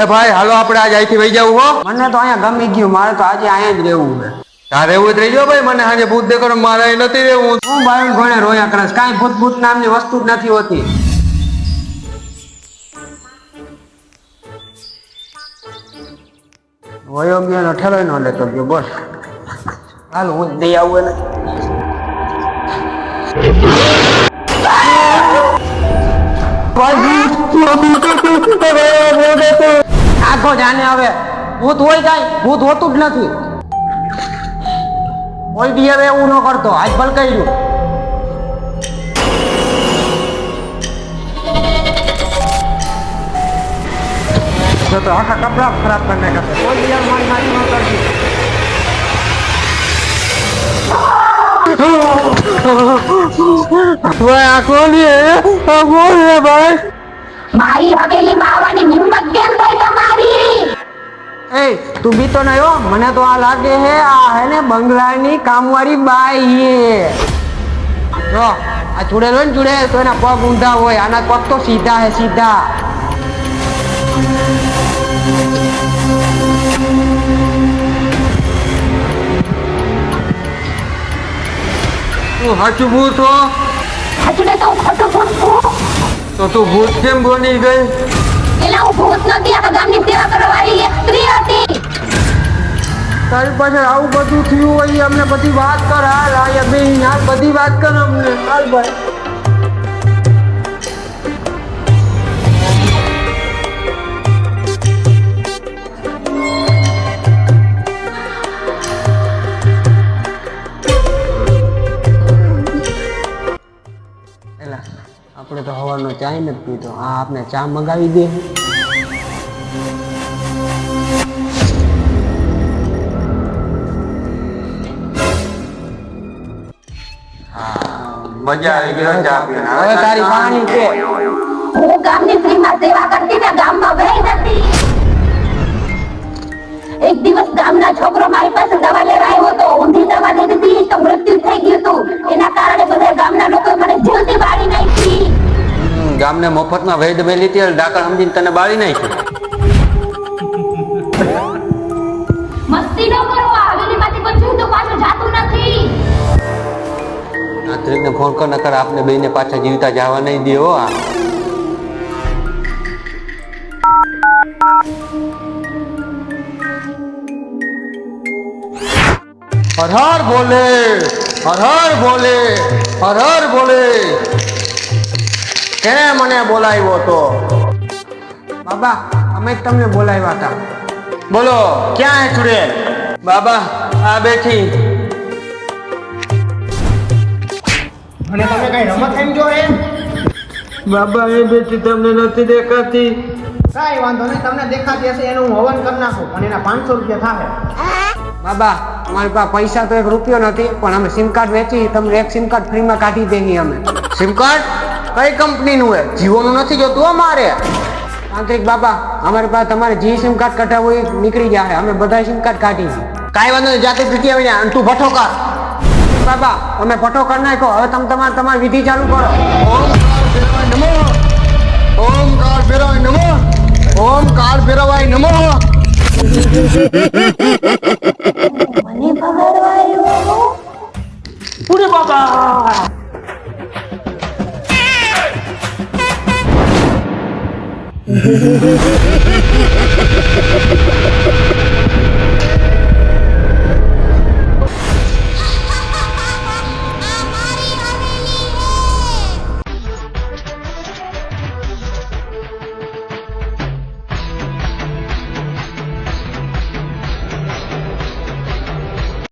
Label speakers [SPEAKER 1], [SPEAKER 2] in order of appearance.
[SPEAKER 1] ભાઈ હાલો આપણે આજ અહીંથી વહી જવું હો.
[SPEAKER 2] મને તો અહીંયા ગમી ગયું, મારે તો આજે અહીંયા જ રહેવું છે.
[SPEAKER 1] તારે એવું જ રહી જાવ ભાઈ, મને આજે ભૂત દેખાડો, મારે અહીં નથી રહેવું.
[SPEAKER 2] હું બાયું ઘોડે રોયા કરસ, કાંઈ ભૂત ભૂત નામની વસ્તુ જ નથી હોતી. વયો ગયો ઠેલો ન લેતો ગયો, બોલ હાલ હું જ દઈ આવું એને. આખો જાને હવે ભૂત હોય કાંઈ, ભૂત હોતું જ નથી. કોઈ દી હવે એવું ન કરતો, આજ ભલકાઈ રહ્યું તો આખા કપડા ખરાબ કરી નાખે. કોઈ દી મારી મારી ન કરતી.
[SPEAKER 1] ભાઈ આ કોની હે ભાઈ?
[SPEAKER 3] મારી હવેલીમાં આવવાની હિંમત કેમ થઈ તમારી?
[SPEAKER 2] એ તું બી તો નહીં હો, મને તો આ લાગે હે આ હે ને બંગલાની કામવાળી બાઈ હે. જો આ ચૂડેલો ને ચૂડે તો એના પગ ઊંધા હોય, આના પગ તો સીધા હે સીધા.
[SPEAKER 1] તું સાચું ભૂત હો?
[SPEAKER 3] હજુ તો હું ખોટું ભૂત છું.
[SPEAKER 1] તો તું ભૂત કેમ બની ગઈ?
[SPEAKER 3] એલા હું ભૂત નથી, આ ગામની સેવા કરવાવાળી એક સ્ત્રી હતી.
[SPEAKER 2] તારી પાસે આવું બધું થયું હોય અમને બધી વાત કર. હાલ અહીંયા બે હાલ બધી વાત કર અમને. હાલ ભાઈ આપણે તો હવાનો ચા નથી પીતો. હા આપણે ચા મંગાવી દે.
[SPEAKER 1] મજા આવી ગઈ ચા પીને.
[SPEAKER 2] હવે તારી પાણી છે.
[SPEAKER 3] હું ગામની સ્ત્રીમાં સેવા કરતી ને ગામમાં વહી જતી. એક દિવસ ગામના છોકરો મારી પાસે દવા લેવા આવ્યો તો ઊંધી દવા દઈ દીધી તો મૃત્યુ થઈ ગયું હતું. એના કારણે બધા ગામના લોકો મને જીવતી બાળી નાખી.
[SPEAKER 1] ગામને મફતમાં વૈદ મેલી હતી, ડાકર સમજીને તને બાળી નાખી.
[SPEAKER 3] મસ્તી ન કરો, આ હવેલીમાંથી કોઈ જીવતું પાછું જાતું નથી.
[SPEAKER 1] આ ત્રીને ફોન કર, નકર આપને બેને પાછા જીવતા જવા નહીં દે હો. હર હર બોલે, હર હર બોલે, હર હર બોલે.
[SPEAKER 2] કેને મને બોલાવ્યો તો? બાબા અમે જ તમને બોલાવ્યા હતા.
[SPEAKER 1] બોલો ક્યાં હે ચુડેલ? બાબા આ બેઠી.
[SPEAKER 4] અને તમે કઈ રમત સમજો હે?
[SPEAKER 1] બાબા એ બેઠી તમને નથી દેખાતી?
[SPEAKER 4] કાંઈ વાંધો નહીં, તમને દેખાતી હશે એનું હું હવન કરી નાખું અને એના 500 રૂપિયા થાહે.
[SPEAKER 2] બાબા અમારી પાસે પૈસા તો 1 રૂપિયો નથી, પણ અમે સિમ કાર્ડ વેચી તમને 1 સિમ કાર્ડ ફ્રીમાં કાઢી દઈએ અમે.
[SPEAKER 1] સિમ કાર્ડ કઈ કંપનીનું હે? જીઓનું નથી જોતું અમારે.
[SPEAKER 2] તાંત્રિક બાબા અમારી પાસે તમારે જે સિમ કાર્ડ કઢાવવું એ નીકળી જાય. અમે બધા સિમ કાર્ડ કાઢી.
[SPEAKER 1] કાંઈ વાંધો નહીં, જાતે પીટી આવી જાય. તું ભઠ્ઠો કર.
[SPEAKER 2] બાબા અમે પટો કરી નાખ્યો, હવે તમે તમારી વિધિ ચાલુ કરો.
[SPEAKER 1] ઓમ કાળ ભૈરવાય નમઃ, ઓમ કાળ ભૈરવાય નમઃ, ઓમ કાળ ભૈરવાય નમઃ.
[SPEAKER 3] મને ભગાડવાયો.
[SPEAKER 2] પૂરે બાબા